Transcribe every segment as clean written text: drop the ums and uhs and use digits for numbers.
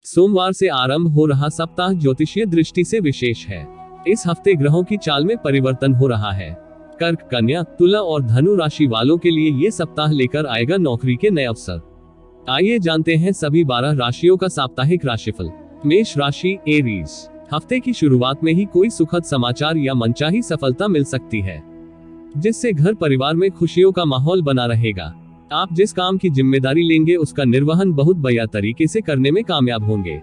सोमवार से आरंभ हो रहा सप्ताह ज्योतिषीय दृष्टि से विशेष है। इस हफ्ते ग्रहों की चाल में परिवर्तन हो रहा है। कर्क, कन्या, तुला और धनु राशि वालों के लिए ये सप्ताह लेकर आएगा नौकरी के नए अवसर। आइए जानते हैं सभी 12 राशियों का साप्ताहिक राशिफल। मेष राशि, एरीज। हफ्ते की शुरुआत में ही कोई सुखद समाचार या मनचाही सफलता मिल सकती है, जिससे घर परिवार में खुशियों का माहौल बना रहेगा। आप जिस काम की जिम्मेदारी लेंगे उसका निर्वहन बहुत बढ़िया तरीके से करने में कामयाब होंगे।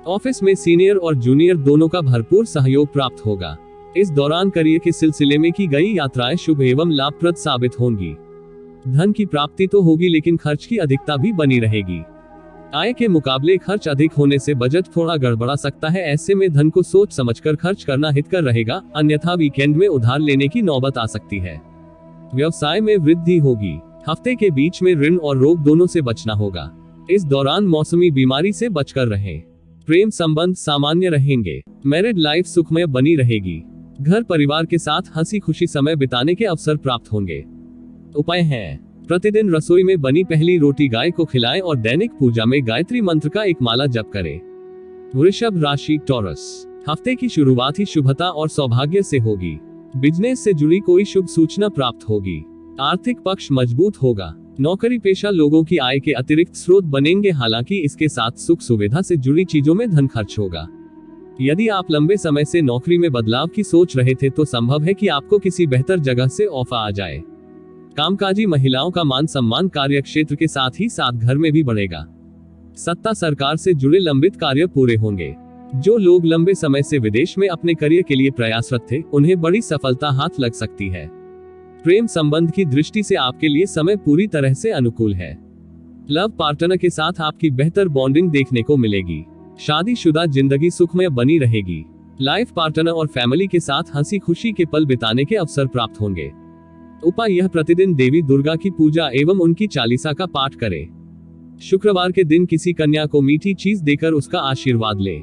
ऑफिस में सीनियर और जूनियर दोनों का भरपूर सहयोग प्राप्त होगा। इस दौरान करियर के सिलसिले में की गई यात्राएं शुभ एवं लाभप्रद साबित होंगी। धन की प्राप्ति तो होगी, लेकिन खर्च की अधिकता भी बनी रहेगी। आय के मुकाबले खर्च अधिक होने से बजट थोड़ा गड़बड़ा सकता है। ऐसे में धन को सोच समझकर खर्च करना हितकर रहेगा, अन्यथा वीकेंड में उधार लेने की नौबत आ सकती है। व्यवसाय में वृद्धि होगी। हफ्ते के बीच में ऋण और रोग दोनों से बचना होगा। इस दौरान मौसमी बीमारी से बचकर रहें। प्रेम संबंध सामान्य रहेंगे। मैरिड लाइफ सुखमय बनी रहेगी। घर परिवार के साथ हंसी खुशी समय बिताने के अवसर प्राप्त होंगे। उपाय हैं: प्रतिदिन रसोई में बनी पहली रोटी गाय को खिलाएं और दैनिक पूजा में गायत्री मंत्र का एक माला जप करें। वृषभ राशि, टॉरस। हफ्ते की शुरुआत ही शुभता और सौभाग्य से होगी। बिजनेस से जुड़ी कोई शुभ सूचना प्राप्त होगी। आर्थिक पक्ष मजबूत होगा। नौकरी पेशा लोगों की आय के अतिरिक्त स्रोत बनेंगे, हालांकि इसके साथ सुख सुविधा से जुड़ी चीजों में धन खर्च होगा। यदि आप लंबे समय से नौकरी में बदलाव की सोच रहे थे तो संभव है कि आपको किसी बेहतर जगह से ऑफर आ जाए। कामकाजी महिलाओं का मान सम्मान कार्य क्षेत्र के साथ ही साथ घर में भी बढ़ेगा। सत्ता सरकार से जुड़े लंबित कार्य पूरे होंगे। जो लोग लंबे समय से विदेश में अपने करियर के लिए प्रयासरत थे, उन्हें बड़ी सफलता हाथ लग सकती है। प्रेम संबंध की दृष्टि से आपके लिए समय पूरी तरह से अनुकूल है। लव पार्टनर के साथ आपकी बेहतर बॉन्डिंग देखने को मिलेगी। शादीशुदा जिंदगी सुखमय बनी रहेगी। लाइफ पार्टनर और फैमिली के साथ हंसी खुशी के पल बिताने के अवसर प्राप्त होंगे। उपाय: यह प्रतिदिन देवी दुर्गा की पूजा एवं उनकी चालीसा का पाठ करें। शुक्रवार के दिन किसी कन्या को मीठी चीज देकर उसका आशीर्वाद ले।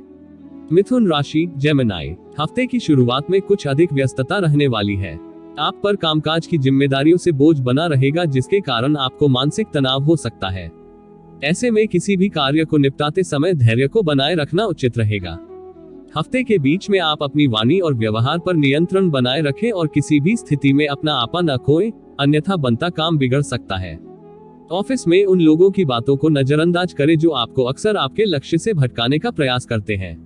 मिथुन राशि, जेमिनी। हफ्ते की शुरुआत में कुछ अधिक व्यस्तता रहने वाली है। आप पर कामकाज की जिम्मेदारियों से बोझ बना रहेगा, जिसके कारण आपको मानसिक तनाव हो सकता है। ऐसे में किसी भी कार्य को निपटाते समय धैर्य को बनाए रखना उचित रहेगा। हफ्ते के बीच में आप अपनी वाणी और व्यवहार पर नियंत्रण बनाए रखें और किसी भी स्थिति में अपना आपा न खोएं, अन्यथा बनता काम बिगड़ सकता है। ऑफिस में उन लोगों की बातों को नजरअंदाज करें जो आपको अक्सर आपके लक्ष्य से भटकाने का प्रयास करते हैं।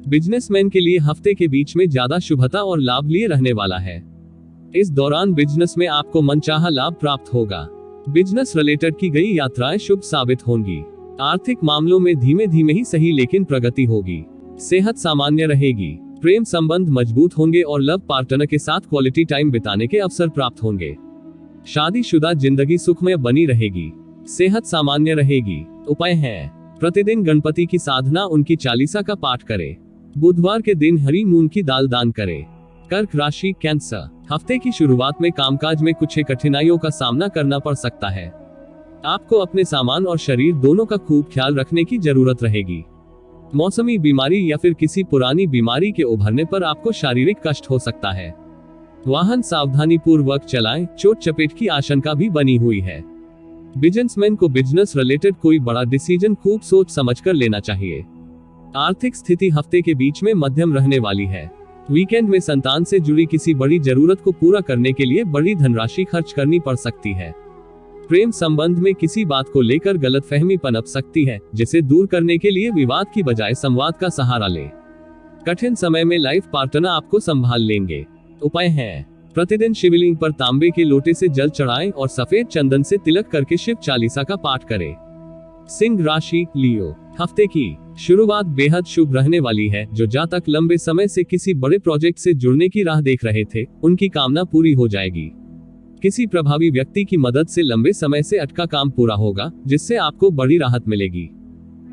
बिजनेसमैन के लिए हफ्ते के बीच में ज्यादा शुभता और लाभ लिए रहने वाला है। इस दौरान बिजनेस में आपको मनचाहा लाभ प्राप्त होगा। बिजनेस रिलेटेड की गई यात्राएं शुभ साबित होंगी। आर्थिक मामलों में धीमे धीमे ही सही लेकिन प्रगति होगी। सेहत सामान्य रहेगी। प्रेम संबंध मजबूत होंगे और लव पार्टनर के साथ क्वालिटी टाइम बिताने के अवसर प्राप्त होंगे। शादीशुदा जिंदगी सुखमय बनी रहेगी। सेहत सामान्य रहेगी। उपाय हैं: प्रतिदिन गणपति की साधना, उनकी चालीसा का पाठ करें। बुधवार के दिन हरी मूंग की दाल दान करें। कर्क राशि, कैंसर। हफ्ते की शुरुआत में कामकाज में कुछ कठिनाइयों का सामना करना पड़ सकता है। आपको अपने सामान और शरीर दोनों का खूब ख्याल रखने की जरूरत रहेगी। मौसमी बीमारी या फिर किसी पुरानी बीमारी के उभरने पर आपको शारीरिक कष्ट हो सकता है। वाहन सावधानी पूर्वक चलाएं, चोट चपेट की आशंका भी बनी हुई है। बिजनेसमैन को बिजनेस रिलेटेड कोई बड़ा डिसीजन खूब सोच समझकर लेना चाहिए। आर्थिक स्थिति हफ्ते के बीच में मध्यम रहने वाली है। वीकेंड में संतान से जुड़ी किसी बड़ी जरूरत को पूरा करने के लिए बड़ी धनराशि खर्च करनी पड़ सकती है। प्रेम संबंध में किसी बात को लेकर गलतफहमी पनप सकती है, जिसे दूर करने के लिए विवाद की बजाय संवाद का सहारा लें। कठिन समय में लाइफ पार्टनर आपको संभाल लेंगे। उपाय हैं: प्रतिदिन शिवलिंग पर तांबे के लोटे से जल चढ़ाएं और सफेद चंदन से तिलक करके शिव चालीसा का पाठ करें। सिंह राशि, लियो। हफ्ते की शुरुआत बेहद शुभ रहने वाली है। जो जातक लंबे समय से किसी बड़े प्रोजेक्ट से जुड़ने की राह देख रहे थे, उनकी कामना पूरी हो जाएगी। किसी प्रभावी व्यक्ति की मदद से लंबे समय से अटका काम पूरा होगा, जिससे आपको बड़ी राहत मिलेगी।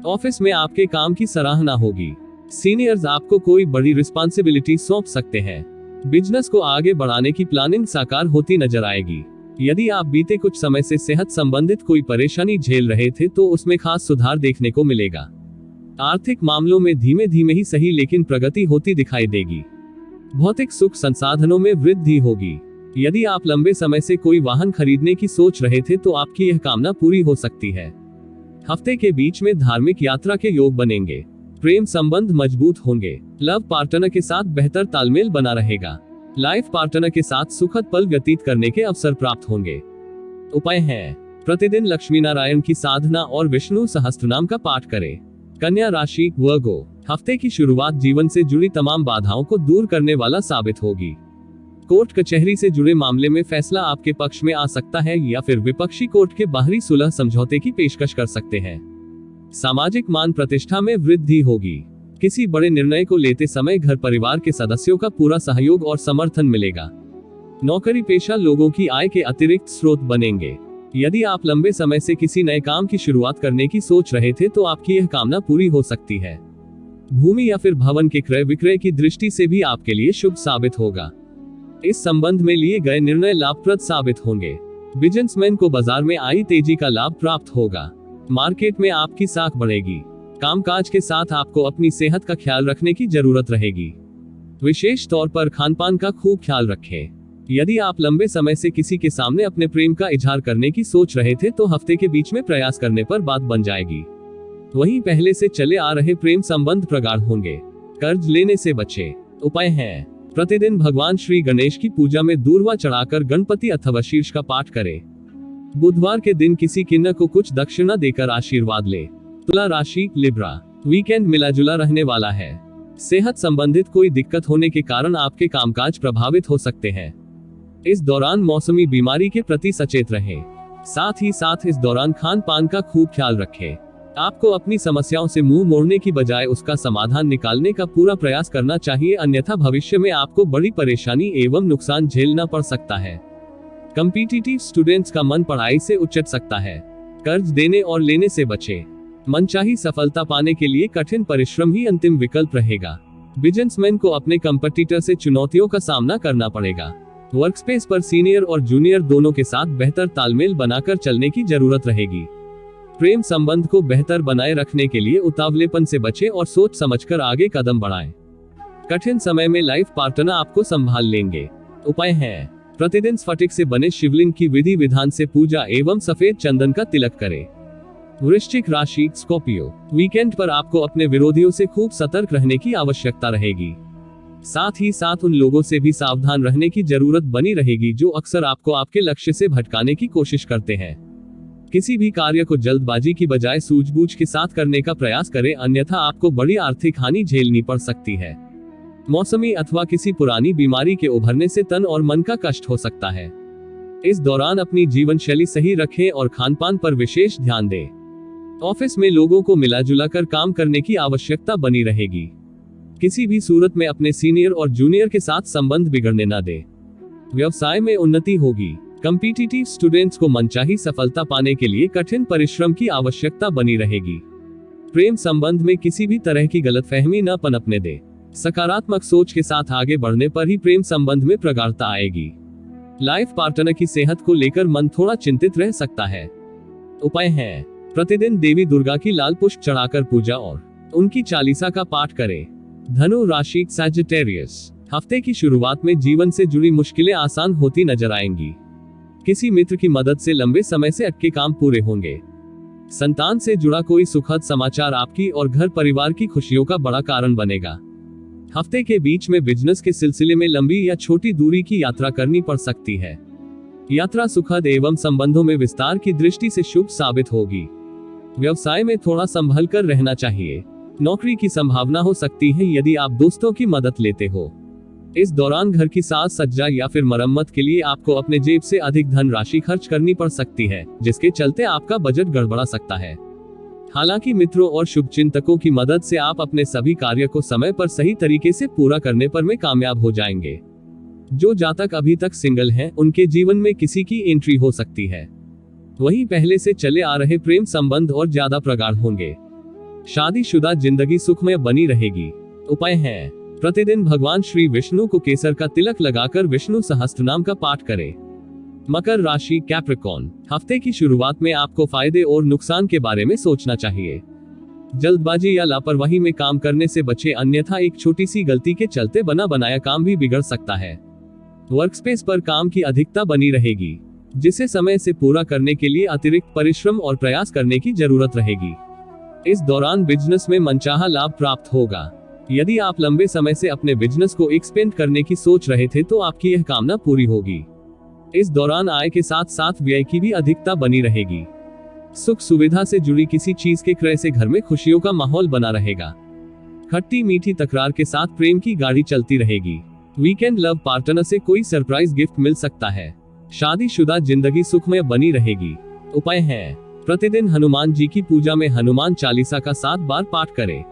ऑफिस में आपके काम की सराहना होगी। सीनियर्स आपको कोई बड़ी रिस्पॉन्सिबिलिटी सौंप सकते हैं। बिजनेस को आगे बढ़ाने की प्लानिंग साकार होती नजर आएगी। यदि आप बीते कुछ समय से सेहत संबंधित कोई परेशानी झेल रहे थे तो उसमें खास सुधार देखने को मिलेगा। आर्थिक मामलों में धीमे धीमे ही सही लेकिन प्रगति होती दिखाई देगी। भौतिक सुख संसाधनों में वृद्धि होगी। यदि आप लंबे समय से कोई वाहन खरीदने की सोच रहे थे तो आपकी यह कामना पूरी हो सकती है। हफ्ते के बीच में धार्मिक यात्रा के योग बनेंगे। प्रेम संबंध मजबूत होंगे। लव पार्टनर के साथ बेहतर तालमेल बना रहेगा। लाइफ पार्टनर के साथ सुखद पल व्यतीत करने के अवसर प्राप्त होंगे। उपाय है, प्रतिदिन लक्ष्मी नारायण की साधना और विष्णु सहस्त्रनाम का पाठ करें। कन्या राशि वर्गो, हफ्ते की शुरुआत जीवन से जुड़ी तमाम बाधाओं को दूर करने वाला साबित होगी। कोर्ट कचहरी से जुड़े मामले में फैसला आपके पक्ष में आ सकता है या फिर विपक्षी कोर्ट के बाहरी सुलह समझौते की पेशकश कर सकते हैं। सामाजिक मान प्रतिष्ठा में वृद्धि होगी। किसी बड़े निर्णय को लेते समय घर परिवार के सदस्यों का पूरा सहयोग और समर्थन मिलेगा। नौकरी पेशा लोगों की आय के अतिरिक्त स्रोत बनेंगे। यदि आप लंबे समय से किसी नए काम की शुरुआत करने की सोच रहे थे तो आपकी यह कामना पूरी हो सकती है। भूमि या फिर भवन के क्रय विक्रय की दृष्टि से भी आपके लिए शुभ साबित होगा। इस संबंध में लिए गए निर्णय लाभप्रद साबित होंगे। बिजनेसमैन को बाजार में आई तेजी का लाभ प्राप्त होगा। मार्केट में आपकी साख बढ़ेगी। कामकाज के साथ आपको अपनी सेहत का ख्याल रखने की जरूरत रहेगी। विशेष तौर पर खानपान का खूब ख्याल रखें। यदि आप लंबे समय से किसी के सामने अपने प्रेम का इजहार करने की सोच रहे थे तो हफ्ते के बीच में प्रयास करने पर बात बन जाएगी। वहीं पहले से चले आ रहे प्रेम संबंध प्रगाढ़ होंगे। कर्ज लेने से बचें। उपाय है, प्रतिदिन भगवान श्री गणेश की पूजा में दूर्वा चढ़ाकर गणपति अथवा शीर्ष का पाठ करें। बुधवार के दिन किसी किन्नर को कुछ दक्षिणा देकर आशीर्वाद ले। तुला राशि लिब्रा, वीकेंड मिला जुला रहने वाला है। सेहत संबंधित कोई दिक्कत होने के कारण आपके कामकाज प्रभावित हो सकते हैं। इस दौरान मौसमी बीमारी के प्रति सचेत रहें। साथ ही साथ इस दौरान खान पान का खूब ख्याल रखें। आपको अपनी समस्याओं से मुंह मोड़ने की बजाय उसका समाधान निकालने का पूरा प्रयास करना चाहिए, अन्यथा भविष्य में आपको बड़ी परेशानी एवं नुकसान झेलना पड़ सकता है। कॉम्पिटिटिव स्टूडेंट्स का मन पढ़ाई से उचट सकता है। कर्ज देने और लेने से बचें। मनचाही सफलता पाने के लिए कठिन परिश्रम ही अंतिम विकल्प रहेगा। बिजनेसमैन को अपने कंपटीटर से चुनौतियों का सामना करना पड़ेगा। वर्कस्पेस पर सीनियर और जूनियर दोनों के साथ बेहतर तालमेल बनाकर चलने की जरूरत रहेगी। प्रेम संबंध को बेहतर बनाए रखने के लिए उतावलेपन से बचें और सोच समझकर आगे कदम बढ़ाएं। कठिन समय में लाइफ पार्टनर आपको संभाल लेंगे। उपाय है, प्रतिदिन स्फटिक से बने शिवलिंग की विधि विधान से पूजा एवं सफेद चंदन का तिलक करें। वृश्चिक राशि स्कॉर्पियो, वीकेंड पर आपको अपने विरोधियों से खूब सतर्क रहने की आवश्यकता रहेगी। साथ ही साथ उन लोगों से भी सावधान रहने की जरूरत बनी रहेगी जो अक्सर आपको आपके लक्ष्य से भटकाने की कोशिश करते हैं। किसी भी कार्य को जल्दबाजी की बजाय सूझबूझ के साथ करने का प्रयास करें, अन्यथा आपको बड़ी आर्थिक हानि झेलनी पड़ सकती है। मौसमी अथवा किसी पुरानी बीमारी के उभरने से तन और मन का कष्ट हो सकता है। इस दौरान अपनी जीवन शैली सही रखें और खानपान पर विशेष ध्यान दें। ऑफिस में लोगों को मिला जुला कर काम करने की आवश्यकता बनी रहेगी। किसी भी सूरत में अपने सीनियर और जूनियर के साथ संबंध बिगड़ने न दे। व्यवसाय में उन्नति होगी। कॉम्पिटिटिव स्टूडेंट्स को मनचाही सफलता पाने के लिए कठिन परिश्रम की आवश्यकता बनी रहेगी। प्रेम संबंध में किसी भी तरह की गलतफहमी न पनपने दे। सकारात्मक सोच के साथ आगे बढ़ने पर ही प्रेम संबंध में प्रगाढ़ता आएगी। लाइफ पार्टनर की सेहत को लेकर मन थोड़ा चिंतित रह सकता है। उपाय है, प्रतिदिन देवी दुर्गा की लाल पुष्प चढ़ाकर पूजा और उनकी चालीसा का पाठ करें। धनु राशि सैजिटेरियस, हफ्ते की शुरुआत में जीवन से जुड़ी मुश्किलें आसान होती नजर आएंगी। किसी मित्र की मदद से लंबे समय से अटके काम पूरे होंगे। संतान से जुड़ा कोई सुखद समाचार आपकी और घर परिवार की खुशियों का बड़ा कारण बनेगा। हफ्ते के बीच में बिजनेस के सिलसिले में लंबी या छोटी दूरी की यात्रा करनी पड़ सकती है। यात्रा सुखद एवं संबंधों में विस्तार की दृष्टि से शुभ साबित होगी। व्यवसाय में थोड़ा संभल कर रहना चाहिए। नौकरी की संभावना हो सकती है यदि आप दोस्तों की मदद लेते हो। इस दौरान घर की साज सज्जा या फिर मरम्मत के लिए आपको अपने जेब से अधिक धन राशि खर्च करनी पड़ सकती है, जिसके चलते आपका बजट गड़बड़ा सकता है। हालांकि मित्रों और शुभचिंतकों की मदद से आप अपने सभी कार्य को समय पर सही तरीके से पूरा करने पर में कामयाब हो जाएंगे। जो जातक अभी तक सिंगल हैं, उनके जीवन में किसी की एंट्री हो सकती है। वहीं पहले से चले आ रहे प्रेम संबंध और ज्यादा प्रगाढ़ होंगे। शादीशुदा जिंदगी सुखमय बनी रहेगी। उपाय है, प्रतिदिन भगवान श्री विष्णु को केसर का तिलक लगाकर विष्णु सहस्त्रनाम का पाठ करें। मकर राशि कैप्रिकॉर्न, हफ्ते की शुरुआत में आपको फायदे और नुकसान के बारे में सोचना चाहिए। जल्दबाजी या लापरवाही में काम करने से बचें, अन्यथा एक छोटी सी गलती के चलते बना बनाया काम भी बिगड़ सकता है। वर्कस्पेस पर काम की अधिकता बनी रहेगी। जिसे समय से पूरा करने के लिए अतिरिक्त परिश्रम और प्रयास करने की जरूरत रहेगी। इस दौरान बिजनेस में मनचाहा लाभ प्राप्त होगा। यदि आप लंबे समय से अपने बिजनेस को एक्सपेंड करने की सोच रहे थे तो आपकी यह कामना पूरी होगी। इस दौरान आय के साथ साथ व्यय की भी अधिकता बनी रहेगी। सुख सुविधा से जुड़ी किसी चीज के क्रय से घर में खुशियों का माहौल बना रहेगा। खट्टी मीठी तकरार के साथ प्रेम की गाड़ी चलती रहेगी। वीकेंड लव पार्टनर से कोई सरप्राइज गिफ्ट मिल सकता है। शादीशुदा जिंदगी सुखमय बनी रहेगी। उपाय है, प्रतिदिन हनुमान जी की पूजा में हनुमान चालीसा का 7 बार पाठ करें।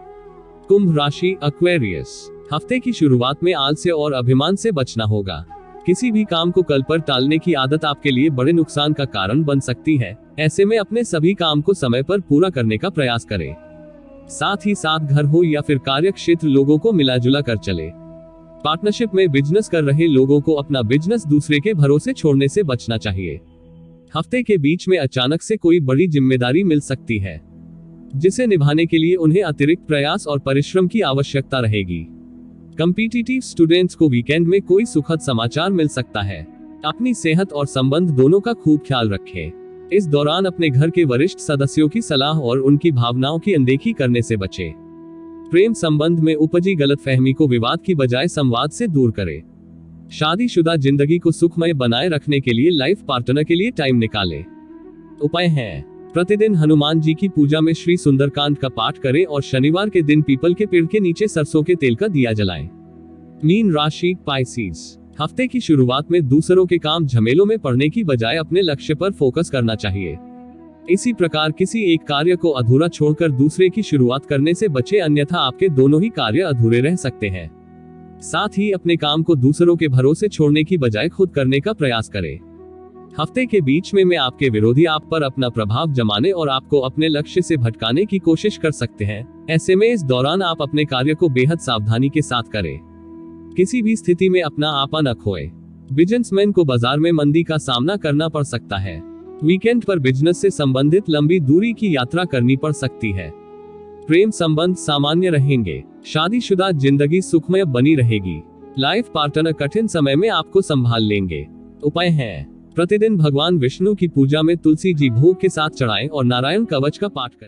कुंभ राशि एक्वेरियस, हफ्ते की शुरुआत में आलस्य और अभिमान से बचना होगा। किसी भी काम को कल पर टालने की आदत आपके लिए बड़े नुकसान का कारण बन सकती है। ऐसे में अपने सभी काम को समय पर पूरा करने का प्रयास करें। साथ ही साथ घर हो या फिर कार्य क्षेत्र लोगों को मिला जुला कर चले। पार्टनरशिप में बिजनेस कर रहे लोगों को अपना बिजनेस दूसरे के भरोसे छोड़ने से बचना चाहिए। हफ्ते के बीच में अचानक से कोई बड़ी जिम्मेदारी मिल सकती है, जिसे निभाने के लिए उन्हें अतिरिक्त प्रयास और परिश्रम की आवश्यकता रहेगी। कॉम्पिटिटिव स्टूडेंट्स को वीकेंड में कोई सुखद समाचार मिल सकता है। अपनी सेहत और संबंध दोनों का खूब ख्याल रखें। इस दौरान अपने घर के वरिष्ठ सदस्यों की सलाह और उनकी भावनाओं की अनदेखी करने से बचें। प्रेम संबंध में उपजी गलतफहमी को विवाद की बजाय संवाद से दूर करें। शादीशुदा जिंदगी को सुखमय बनाए रखने के लिए लाइफ पार्टनर के लिए टाइम निकालें। उपाय है, प्रतिदिन हनुमान जी की पूजा में श्री सुंदरकांड का पाठ करें और शनिवार के दिन पीपल के पेड़ के नीचे सरसों के तेल का दिया जलाएं। मीन राशि पाइसेस, हफ्ते की शुरुआत में दूसरों के काम झमेलों में पड़ने की बजाय अपने लक्ष्य पर फोकस करना चाहिए। इसी प्रकार किसी एक कार्य को अधूरा छोड़कर दूसरे की शुरुआत करने से बचे, अन्यथा आपके दोनों ही कार्य अधूरे रह सकते हैं। साथ ही अपने काम को दूसरों के भरोसे छोड़ने की बजाय खुद करने का प्रयास करें। हफ्ते के बीच में आपके विरोधी आप पर अपना प्रभाव जमाने और आपको अपने लक्ष्य से भटकाने की कोशिश कर सकते हैं। ऐसे में इस दौरान आप अपने कार्य को बेहद सावधानी के साथ करें। किसी भी स्थिति में अपना आपा न खोए। बिजनेसमैन को बाजार में मंदी का सामना करना पड़ सकता है। वीकेंड पर बिजनेस से संबंधित लंबी दूरी की यात्रा करनी पड़ सकती है। प्रेम संबंध सामान्य रहेंगे। शादीशुदा जिंदगी सुखमय बनी रहेगी। लाइफ पार्टनर कठिन समय में आपको संभाल लेंगे। उपाय है, प्रतिदिन भगवान विष्णु की पूजा में तुलसी जी भोग के साथ चढ़ाएं और नारायण कवच का पाठ करें।